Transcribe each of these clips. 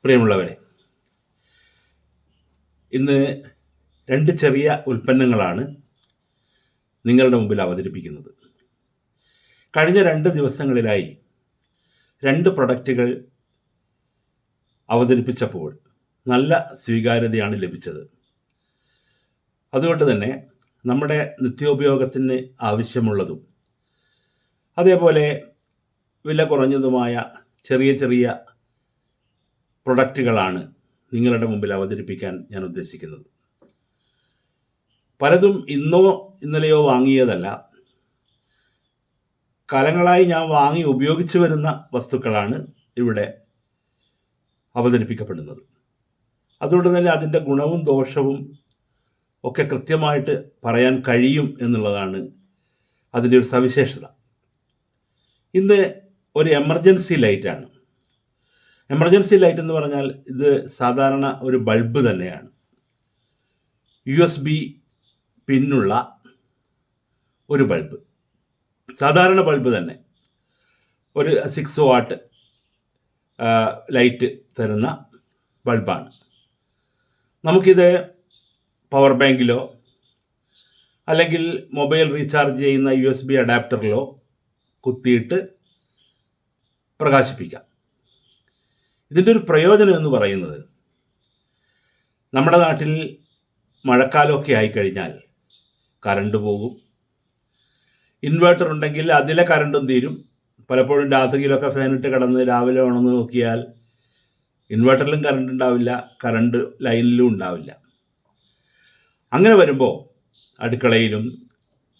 പ്രിയമുള്ളവരെ, ഇന്ന് രണ്ട് ചെറിയ ഉൽപ്പന്നങ്ങളാണ് നിങ്ങളുടെ മുമ്പിൽ അവതരിപ്പിക്കുന്നത്. കഴിഞ്ഞ 2 ദിവസങ്ങളിലായി 2 പ്രൊഡക്റ്റുകൾ അവതരിപ്പിച്ചപ്പോൾ നല്ല സ്വീകാര്യതയാണ് ലഭിച്ചത്. അതുകൊണ്ട് തന്നെ നമ്മുടെ നിത്യോപയോഗത്തിന് ആവശ്യമുള്ളതും അതേപോലെ വില കുറഞ്ഞതുമായ ചെറിയ ചെറിയ പ്രൊഡക്റ്റുകളാണ് നിങ്ങളുടെ മുമ്പിൽ അവതരിപ്പിക്കാൻ ഞാൻ ഉദ്ദേശിക്കുന്നത്. പലതും ഇന്നോ ഇന്നലെയോ വാങ്ങിയതല്ല, കാലങ്ങളായി ഞാൻ വാങ്ങി ഉപയോഗിച്ചു വരുന്ന വസ്തുക്കളാണ് ഇവിടെ അവതരിപ്പിക്കപ്പെടുന്നത്. അതുകൊണ്ട് തന്നെ അതിൻ്റെ ഗുണവും ദോഷവും ഒക്കെ കൃത്യമായിട്ട് പറയാൻ കഴിയും എന്നുള്ളതാണ് അതിൻ്റെ ഒരു സവിശേഷത. ഇന്ന് ഒരു എമർജൻസി ലൈറ്റാണ്. എമർജൻസി ലൈറ്റ് എന്ന് പറഞ്ഞാൽ ഇത് സാധാരണ ഒരു ബൾബ് തന്നെയാണ്. USB പിന്നുള്ള ഒരു ബൾബ്, സാധാരണ ബൾബ് തന്നെ, ഒരു 6 വാട്ട് ലൈറ്റ് തരുന്ന ബൾബാണ്. നമുക്കിത് പവർ ബാങ്കിലോ അല്ലെങ്കിൽ മൊബൈൽ റീചാർജ് ചെയ്യുന്ന USB അഡാപ്റ്ററിലോ കുത്തിയിട്ട് പ്രകാശിപ്പിക്കാം. ഇതിൻ്റെ ഒരു പ്രയോജനം എന്ന് പറയുന്നത്, നമ്മുടെ നാട്ടിൽ മഴക്കാലമൊക്കെ ആയിക്കഴിഞ്ഞാൽ കറണ്ട് പോകും. ഇൻവേർട്ടർ ഉണ്ടെങ്കിൽ അതിലെ കറണ്ടും തീരും. പലപ്പോഴും രാത്രിയിലൊക്കെ ഫാനിട്ട് കിടന്ന് രാവിലെ ഉണർന്ന് നോക്കിയാൽ ഇൻവേർട്ടറിലും കറണ്ട് ഉണ്ടാവില്ല, കറണ്ട് ലൈനിലും ഉണ്ടാവില്ല. അങ്ങനെ വരുമ്പോൾ അടുക്കളയിലും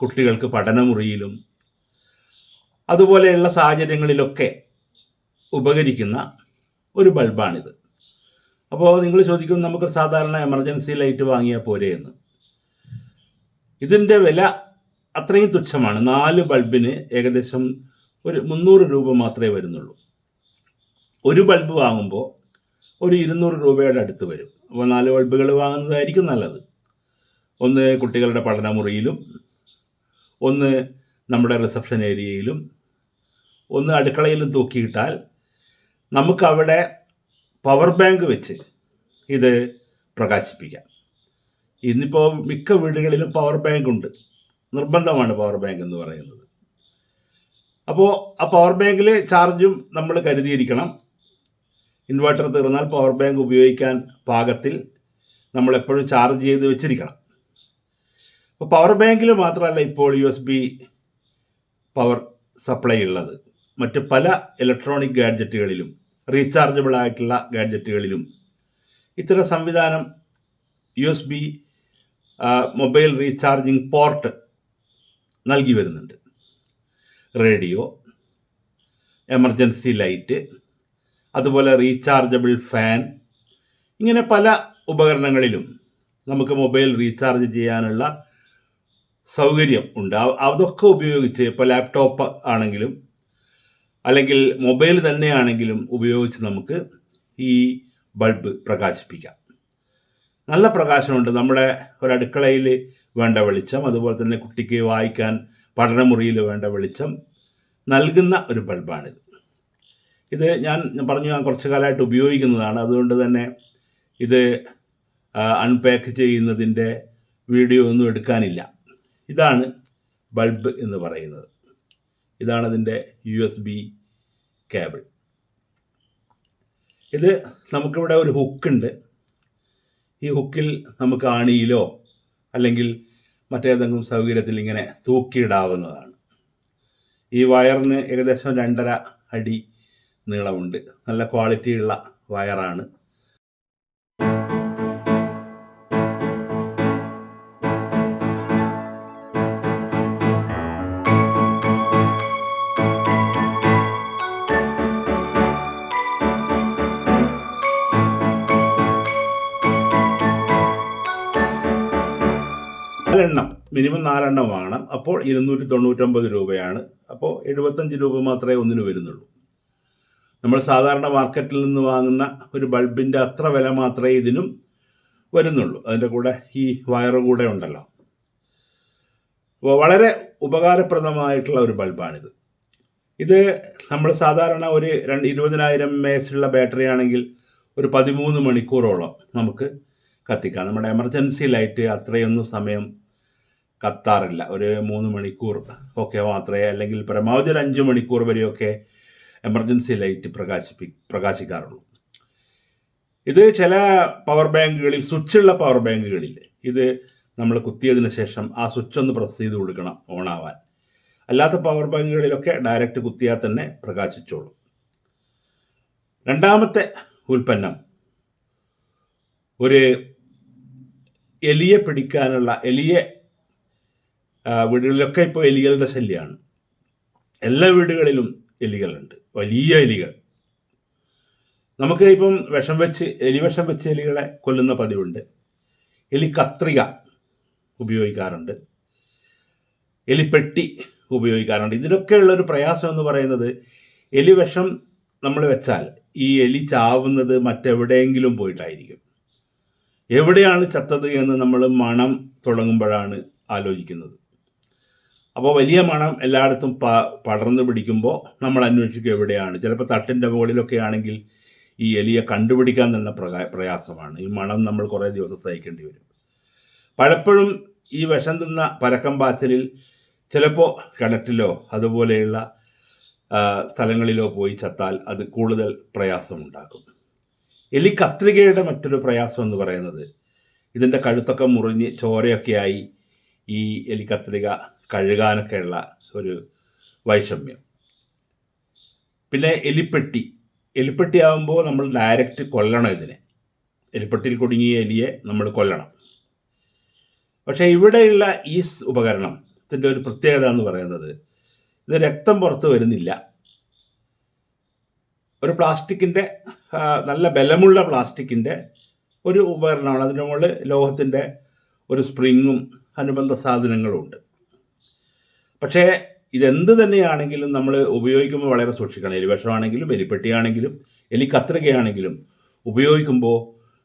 കുട്ടികൾക്ക് പഠനമുറിയിലും അതുപോലെയുള്ള സാഹചര്യങ്ങളിലൊക്കെ ഉപകരിക്കുന്ന ഒരു ബൾബാണിത്. അപ്പോൾ നിങ്ങൾ ചോദിക്കും, നമുക്ക് സാധാരണ എമർജൻസി ലൈറ്റ് വാങ്ങിയാൽ പോരെ എന്ന്. ഇതിൻ്റെ വില അത്രയും തുച്ഛമാണ്. 4 ബൾബിന് ഏകദേശം ഒരു 300 രൂപ മാത്രമേ വരുന്നുള്ളൂ. ഒരു ബൾബ് വാങ്ങുമ്പോൾ ഒരു 200 രൂപയുടെ അടുത്ത് വരും. അപ്പോൾ 4 ബൾബുകൾ വാങ്ങുന്നതായിരിക്കും നല്ലത്. ഒന്ന് കുട്ടികളുടെ പഠനമുറിയിലും, ഒന്ന് നമ്മുടെ റിസപ്ഷൻ ഏരിയയിലും, ഒന്ന് അടുക്കളയിലും തൂക്കിയിട്ടാൽ നമുക്കവിടെ പവർ ബാങ്ക് വെച്ച് ഇത് പ്രകാശിപ്പിക്കാം. ഇന്നിപ്പോൾ മിക്ക വീടുകളിലും പവർ ബാങ്ക് ഉണ്ട്, നിർബന്ധമാണ് പവർ ബാങ്ക് എന്ന് പറയുന്നത്. അപ്പോൾ ആ പവർ ബാങ്കിൽ ചാർജും നമ്മൾ കരുതിയിരിക്കണം. ഇൻവെർട്ടർ തീർന്നാൽ പവർ ബാങ്ക് ഉപയോഗിക്കാൻ പാകത്തിൽ നമ്മളെപ്പോഴും ചാർജ് ചെയ്ത് വെച്ചിരിക്കണം. അപ്പോൾ പവർ ബാങ്കിൽ മാത്രമല്ല ഇപ്പോൾ USB പവർ സപ്ലൈ ഉള്ളത്. മറ്റ് പല ഇലക്ട്രോണിക് ഗാഡ്ജറ്റുകളിലും, റീചാർജബിൾ ആയിട്ടുള്ള ഗാഡ്ജറ്റുകളിലും ഇത്തരം സംവിധാനം USB മൊബൈൽ റീചാർജിങ് പോർട്ട് നൽകി വരുന്നുണ്ട്. റേഡിയോ, എമർജൻസി ലൈറ്റ്, അതുപോലെ റീചാർജബിൾ ഫാൻ, ഇങ്ങനെ പല ഉപകരണങ്ങളിലും നമുക്ക് മൊബൈൽ റീചാർജ് ചെയ്യാനുള്ള സൗകര്യം ഉണ്ട്. അതൊക്കെ ഉപയോഗിച്ച്, ഇപ്പോൾ ലാപ്ടോപ്പ് ആണെങ്കിലും അല്ലെങ്കിൽ മൊബൈൽ തന്നെയാണെങ്കിലും ഉപയോഗിച്ച് നമുക്ക് ഈ ബൾബ് പ്രകാശിപ്പിക്കാം. നല്ല പ്രകാശമുണ്ട്. നമ്മുടെ ഒരടുക്കളയിൽ വേണ്ട വെളിച്ചം, അതുപോലെ തന്നെ കുട്ടിക്ക് വായിക്കാൻ പഠനമുറിയിൽ വേണ്ട വെളിച്ചം നൽകുന്ന ഒരു ബൾബാണിത്. ഇത് ഞാൻ കുറച്ച് കാലമായിട്ട് ഉപയോഗിക്കുന്നതാണ്. അതുകൊണ്ട് തന്നെ ഇത് അൺപാക്ക് ചെയ്യുന്നതിൻ്റെ വീഡിയോ ഒന്നും എടുക്കാനില്ല. ഇതാണ് ബൾബ് എന്ന് പറയുന്നത്. ഇതാണ് അതിൻ്റെ USB കേബിൾ. ഇത് നമുക്കിവിടെ ഒരു ഹുക്കുണ്ട്. ഈ ഹുക്കിൽ നമുക്ക് ആണിയിലോ അല്ലെങ്കിൽ മറ്റേതെങ്കിലും സൗകര്യത്തിൽ ഇങ്ങനെ തൂക്കിയിടാവുന്നതാണ്. ഈ വയറിന് ഏകദേശം 2.5 അടി നീളമുണ്ട്. നല്ല ക്വാളിറ്റിയുള്ള വയറാണ്. മിനിമം 4 എണ്ണം വാങ്ങണം. അപ്പോൾ 299 രൂപയാണ്. അപ്പോൾ 75 രൂപ മാത്രമേ ഒന്നിന് വരുന്നുള്ളൂ. നമ്മൾ സാധാരണ മാർക്കറ്റിൽ നിന്ന് വാങ്ങുന്ന ഒരു ബൾബിൻ്റെ അത്ര വില മാത്രമേ ഇതിനും വരുന്നുള്ളൂ. അതിൻ്റെ കൂടെ ഈ വയറ് കൂടെ ഉണ്ടല്ലോ. അപ്പോൾ വളരെ ഉപകാരപ്രദമായിട്ടുള്ള ഒരു ബൾബാണിത്. ഇത് നമ്മൾ സാധാരണ ഒരു 20,000 mAh ഉള്ള ബാറ്ററി ആണെങ്കിൽ ഒരു 13 മണിക്കൂറോളം നമുക്ക് കത്തിക്കാം. നമ്മുടെ എമർജൻസി ലൈറ്റ് അത്രയൊന്നും സമയം കത്താറില്ല. ഒരു 3 മണിക്കൂർ ഒക്കെ മാത്രമേ, അല്ലെങ്കിൽ പരമാവധി ഒരു 5 മണിക്കൂർ വരെയൊക്കെ എമർജൻസി ലൈറ്റ് പ്രകാശിക്കാറുള്ളൂ. ഇത് ചില പവർ ബാങ്കുകളിൽ, സ്വിച്ചുള്ള പവർ ബാങ്കുകളിൽ ഇത് നമ്മൾ കുത്തിയതിന് ശേഷം ആ സ്വിച്ച് ഒന്ന് പ്രസ് ചെയ്ത് കൊടുക്കണം ഓണാവാൻ. അല്ലാത്ത പവർ ബാങ്കുകളിലൊക്കെ ഡയറക്റ്റ് കുത്തിയാൽ തന്നെ പ്രകാശിച്ചോളും. രണ്ടാമത്തെ ഉൽപ്പന്നം, ഒരു എലിയെ പിടിക്കാനുള്ള, വീടുകളിലൊക്കെ ഇപ്പോൾ എലികളുടെ ശല്യമാണ്. എല്ലാ വീടുകളിലും എലികളുണ്ട്, വലിയ എലികൾ. നമുക്ക് ഇപ്പം എലിവിഷം വെച്ച് എലികളെ കൊല്ലുന്ന പതിവുണ്ട്. എലി കത്രിക ഉപയോഗിക്കാറുണ്ട്, എലിപ്പെട്ടി ഉപയോഗിക്കാറുണ്ട്. ഇതിനൊക്കെയുള്ളൊരു പ്രയാസം എന്ന് പറയുന്നത്, എലിവിഷം നമ്മൾ വെച്ചാൽ ഈ എലി ചാവുന്നത് മറ്റെവിടെയെങ്കിലും പോയിട്ടായിരിക്കും. എവിടെയാണ് ചത്തത് എന്ന് നമ്മൾ മണം തുടങ്ങുമ്പോഴാണ് ആലോചിക്കുന്നത്. അപ്പോൾ വലിയ മണം എല്ലായിടത്തും പടർന്നു പിടിക്കുമ്പോൾ നമ്മൾ അന്വേഷിക്കും എവിടെയാണ്. ചിലപ്പോൾ തട്ടിൻ്റെ മുകളിലൊക്കെ ആണെങ്കിൽ ഈ എലിയെ കണ്ടുപിടിക്കാൻ തന്നെ പ്രയാസമാണ്. ഈ മണം നമ്മൾ കുറേ ദിവസം സഹിക്കേണ്ടി വരും. പലപ്പോഴും ഈ വിഷം തിന്ന പരക്കം പാച്ചിലിൽ ചിലപ്പോൾ കിണറ്റിലോ അതുപോലെയുള്ള സ്ഥലങ്ങളിലോ പോയി ചത്താൽ അത് കൂടുതൽ പ്രയാസമുണ്ടാക്കും. എലി കത്രികയുടെ മറ്റൊരു പ്രയാസം എന്ന് പറയുന്നത്, ഇതിൻ്റെ കഴുത്തൊക്കെ മുറിഞ്ഞ് ചോരയൊക്കെയായി ഈ എലി കത്രിക കഴുകാനൊക്കെയുള്ള ഒരു വൈഷമ്യം. പിന്നെ എലിപ്പെട്ടി ആകുമ്പോൾ നമ്മൾ ഡയറക്റ്റ് കൊല്ലണം. എലിപ്പെട്ടിയിൽ കുടുങ്ങിയ എലിയെ നമ്മൾ കൊല്ലണം. പക്ഷേ ഇവിടെയുള്ള ഈ ഉപകരണത്തിൻ്റെ ഒരു പ്രത്യേകത എന്ന് പറയുന്നത്, ഇത് രക്തം പുറത്ത് വരുന്നില്ല. ഒരു പ്ലാസ്റ്റിക്കിൻ്റെ, നല്ല ബലമുള്ള പ്ലാസ്റ്റിക്കിൻ്റെ ഒരു ഉപകരണമാണ്. അതിൻ്റെ മുകളിൽ ലോഹത്തിൻ്റെ ഒരു സ്പ്രിങ്ങും അനുബന്ധ സാധനങ്ങളും ഉണ്ട്. പക്ഷേ ഇതെന്ത് തന്നെയാണെങ്കിലും നമ്മൾ ഉപയോഗിക്കുമ്പോൾ വളരെ സൂക്ഷിക്കണം. എലിവിഷമാണെങ്കിലും എലിപ്പെട്ടിയാണെങ്കിലും എലി കത്രികയാണെങ്കിലും ഉപയോഗിക്കുമ്പോൾ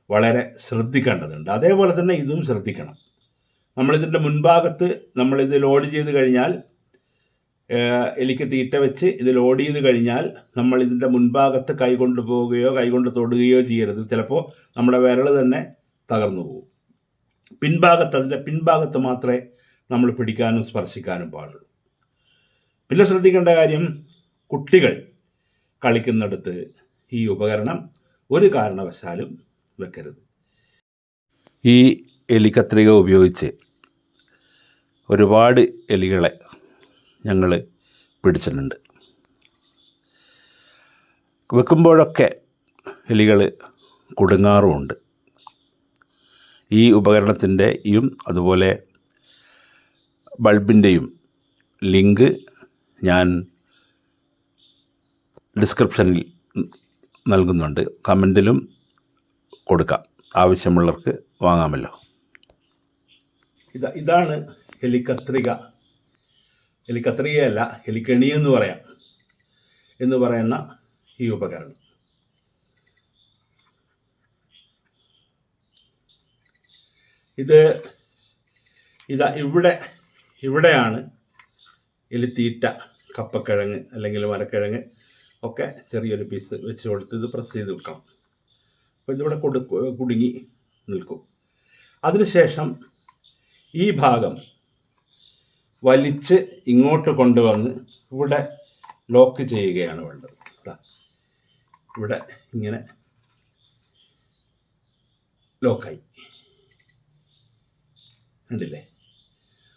വളരെ ശ്രദ്ധിക്കേണ്ടതുണ്ട്. അതേപോലെ തന്നെ ഇതും ശ്രദ്ധിക്കണം. നമ്മളിതിൻ്റെ മുൻഭാഗത്ത് നമ്മളിത് ലോഡ് ചെയ്ത് കഴിഞ്ഞാൽ, എലിക്ക് തീറ്റ വെച്ച് ഇത് ലോഡ് ചെയ്ത് കഴിഞ്ഞാൽ നമ്മൾ ഇതിൻ്റെ മുൻഭാഗത്ത് കൈകൊണ്ട് പോവുകയോ കൈകൊണ്ട് തൊടുകയോ ചെയ്യരുത്. ചിലപ്പോൾ നമ്മുടെ വിരൽ തന്നെ തകർന്നു പോകും. അതിൻ്റെ പിൻഭാഗത്ത് മാത്രമേ നമ്മൾ പിടിക്കാനും സ്പർശിക്കാനും പാടുള്ളൂ. പിന്നെ ശ്രദ്ധിക്കേണ്ട കാര്യം, കുട്ടികൾ കളിക്കുന്നിടത്ത് ഈ ഉപകരണം ഒരു കാരണവശാലും വെക്കരുത്. ഈ എലിക്കത്രിക ഉപയോഗിച്ച് ഒരുപാട് എലികളെ ഞങ്ങൾ പിടിച്ചിട്ടുണ്ട്. വെക്കുമ്പോഴൊക്കെ എലികൾ കുടുങ്ങാറുമുണ്ട്. ഈ ഉപകരണത്തിൻ്റെയും അതുപോലെ ബൾബിൻ്റെയും ലിങ്ക് ഞാൻ ഡിസ്ക്രിപ്ഷനിൽ നൽകുന്നുണ്ട്, കമൻറ്റിലും കൊടുക്കാം. ആവശ്യമുള്ളവർക്ക് വാങ്ങാമല്ലോ. ഇതാണ് എലിക്കത്രികയല്ല, എലിക്കണി എന്ന് പറയുന്ന ഈ ഉപകരണം. ഇവിടെയാണ് എലിത്തീറ്റ, കപ്പക്കിഴങ്ങ് അല്ലെങ്കിൽ മരക്കിഴങ്ങ് ഒക്കെ ചെറിയൊരു പീസ് വെച്ച് കൊടുത്ത് ഇത് പ്രസ് ചെയ്ത് വെക്കണം. അപ്പോൾ ഇതിവിടെ കുടുങ്ങി നിൽക്കും. അതിനുശേഷം ഈ ഭാഗം വലിച്ച് ഇങ്ങോട്ട് കൊണ്ടുവന്ന് ഇവിടെ ലോക്ക് ചെയ്യുകയാണ് വേണ്ടത്. ഇവിടെ ഇങ്ങനെ ലോക്കായി, കണ്ടില്ലേ?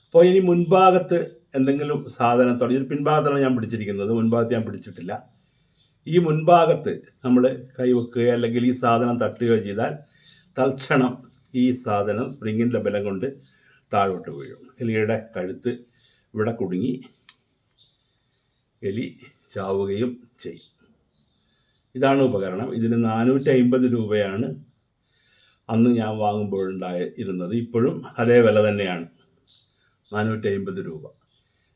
അപ്പോൾ ഇനി മുൻഭാഗത്ത് എന്തെങ്കിലും സാധനത്തോടെ, ഇത് പിൻഭാഗത്താണ് ഞാൻ പിടിച്ചിരിക്കുന്നത്, മുൻഭാഗത്ത് ഞാൻ പിടിച്ചിട്ടില്ല. ഈ മുൻഭാഗത്ത് നമ്മൾ കൈവെക്കുകയോ അല്ലെങ്കിൽ ഈ സാധനം തട്ടുകയോ ചെയ്താൽ തൽക്ഷണം ഈ സാധനം സ്പ്രിങ്ങിൻ്റെ ബലം കൊണ്ട് താഴോട്ട് വീഴും. എലിയുടെ കഴുത്ത് ഇവിടെ കുടുങ്ങി എലി ചാവുകയും ചെയ്യും. ഇതാണ് ഉപകരണം. ഇതിന് 450 രൂപയാണ് അന്ന് ഞാൻ വാങ്ങുമ്പോഴുണ്ടായിരുന്നത്. ഇപ്പോഴും അതേ വില തന്നെയാണ്, 450 രൂപ.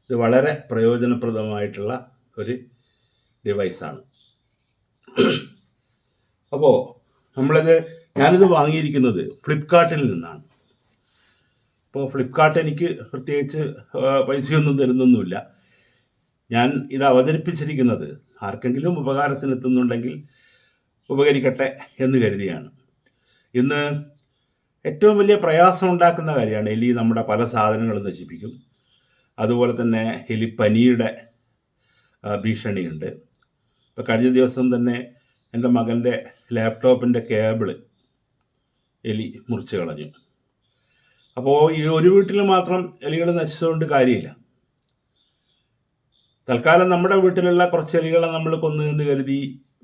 ഇത് വളരെ പ്രയോജനപ്രദമായിട്ടുള്ള ഒരു ഡിവൈസാണ്. അപ്പോൾ ഞാനിത് വാങ്ങിയിരിക്കുന്നത് ഫ്ലിപ്കാർട്ടിൽ നിന്നാണ്. അപ്പോൾ ഫ്ലിപ്കാർട്ട് എനിക്ക് പ്രത്യേകിച്ച് പൈസയൊന്നും തരുന്നൊന്നുമില്ല. ഞാൻ ഇത് അവതരിപ്പിച്ചിരിക്കുന്നത് ആർക്കെങ്കിലും ഉപകാരത്തിനെത്തുന്നുണ്ടെങ്കിൽ ഉപകരിക്കട്ടെ എന്ന് കരുതിയാണ്. ഇന്ന് ഏറ്റവും വലിയ പ്രയാസം ഉണ്ടാക്കുന്ന കാര്യമാണ് എലി. നമ്മുടെ പല സാധനങ്ങളും നശിപ്പിക്കും. അതുപോലെ തന്നെ എലിപ്പനിയുടെ ഭീഷണിയുണ്ട്. ഇപ്പോൾ കഴിഞ്ഞ ദിവസം തന്നെ എൻ്റെ മകൻ്റെ ലാപ്ടോപ്പിൻ്റെ കേബിള് എലി മുറിച്ച് കളഞ്ഞു. അപ്പോൾ ഈ ഒരു വീട്ടിൽ മാത്രം എലികൾ നശിച്ചുകൊണ്ട് കാര്യമില്ല. തൽക്കാലം നമ്മുടെ വീട്ടിലുള്ള കുറച്ച് എലികളെ നമ്മൾ കൊന്നു എന്ന് കരുതി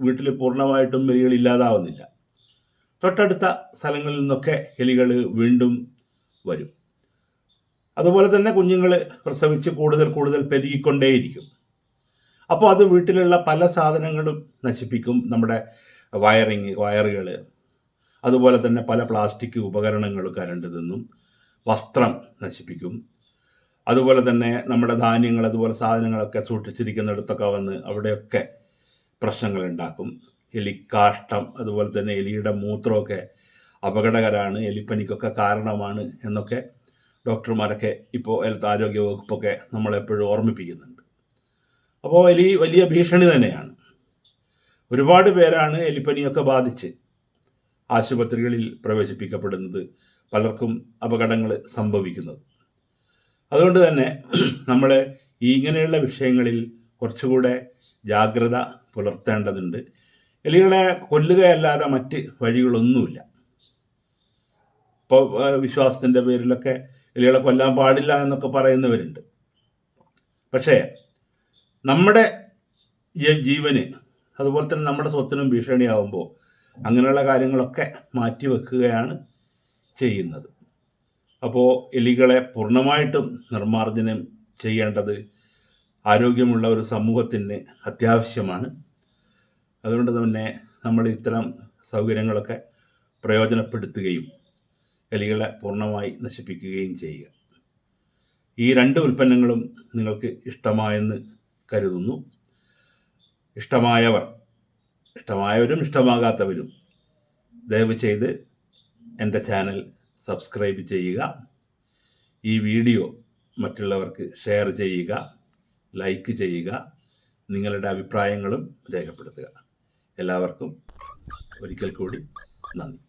വീട്ടിൽ പൂർണ്ണമായിട്ടും എലികൾ ഇല്ലാതാവുന്നില്ല. തൊട്ടടുത്ത സ്ഥലങ്ങളിൽ നിന്നൊക്കെ എലികൾ വീണ്ടും വരും. അതുപോലെ തന്നെ കുഞ്ഞുങ്ങൾ പ്രസവിച്ച് കൂടുതൽ പെരുകിക്കൊണ്ടേയിരിക്കും. അപ്പോൾ അത് വീട്ടിലുള്ള പല സാധനങ്ങളും നശിപ്പിക്കും. നമ്മുടെ വയറുകൾ, അതുപോലെ തന്നെ പല പ്ലാസ്റ്റിക് ഉപകരണങ്ങൾ കരണ്ട് തിന്നും, വസ്ത്രം നശിപ്പിക്കും. അതുപോലെ തന്നെ നമ്മുടെ ധാന്യങ്ങൾ, അതുപോലെ സാധനങ്ങളൊക്കെ സൂക്ഷിച്ചിരിക്കുന്നിടത്തൊക്കെ വന്ന് അവിടെയൊക്കെ പ്രശ്നങ്ങളുണ്ടാക്കും. എലിക്കാഷ്ടം, അതുപോലെ തന്നെ എലിയുടെ മൂത്രമൊക്കെ അപകടകരമാണ്, എലിപ്പനിക്കൊക്കെ കാരണമാണ് എന്നൊക്കെ ഡോക്ടർമാരൊക്കെ ഇപ്പോൾ ആരോഗ്യ വകുപ്പൊക്കെ നമ്മളെപ്പോഴും ഓർമ്മിപ്പിക്കുന്നുണ്ട്. അപ്പോൾ എലി വലിയ ഭീഷണി തന്നെയാണ്. ഒരുപാട് പേരാണ് എലിപ്പനിയൊക്കെ ബാധിച്ച് ആശുപത്രികളിൽ പ്രവേശിപ്പിക്കപ്പെടുന്നത്, പലർക്കും അപകടങ്ങൾ സംഭവിക്കുന്നത്. അതുകൊണ്ട് തന്നെ നമ്മൾ ഇങ്ങനെയുള്ള വിഷയങ്ങളിൽ കുറച്ചുകൂടെ ജാഗ്രത പുലർത്തേണ്ടതുണ്ട്. എലികളെ കൊല്ലുകയല്ലാതെ മറ്റ് വഴികളൊന്നുമില്ല. ഇപ്പോൾ വിശ്വാസത്തിൻ്റെ പേരിലൊക്കെ എലികളെ കൊല്ലാൻ പാടില്ല എന്നൊക്കെ പറയുന്നവരുണ്ട്. പക്ഷേ നമ്മുടെ ജീവന്, അതുപോലെ തന്നെ നമ്മുടെ സ്വത്തിനും ഭീഷണിയാവുമ്പോൾ അങ്ങനെയുള്ള കാര്യങ്ങളൊക്കെ മാറ്റിവെക്കുകയാണ് ചെയ്യുന്നത്. അപ്പോൾ എലികളെ പൂർണ്ണമായിട്ടും നിർമ്മാർജ്ജനം ചെയ്യേണ്ടത് ആരോഗ്യമുള്ള ഒരു സമൂഹത്തിന് അത്യാവശ്യമാണ്. അതുകൊണ്ട് തന്നെ നമ്മൾ ഇത്തരം സൗകര്യങ്ങളൊക്കെ പ്രയോജനപ്പെടുത്തുകയും എലികളെ പൂർണ്ണമായി നശിപ്പിക്കുകയും ചെയ്യുക. ഈ 2 ഉൽപ്പന്നങ്ങളും നിങ്ങൾക്ക് ഇഷ്ടമായെന്ന് കരുതുന്നു. ഇഷ്ടമായവരും ഇഷ്ടമാകാത്തവരും ദയവ് ചെയ്ത് എൻ്റെ ചാനൽ സബ്സ്ക്രൈബ് ചെയ്യുക. ഈ വീഡിയോ മറ്റുള്ളവർക്ക് ഷെയർ ചെയ്യുക, ലൈക്ക് ചെയ്യുക, നിങ്ങളുടെ അഭിപ്രായങ്ങളും രേഖപ്പെടുത്തുക. എല്ലാവർക്കും ഒരിക്കൽ കൂടി നന്ദി.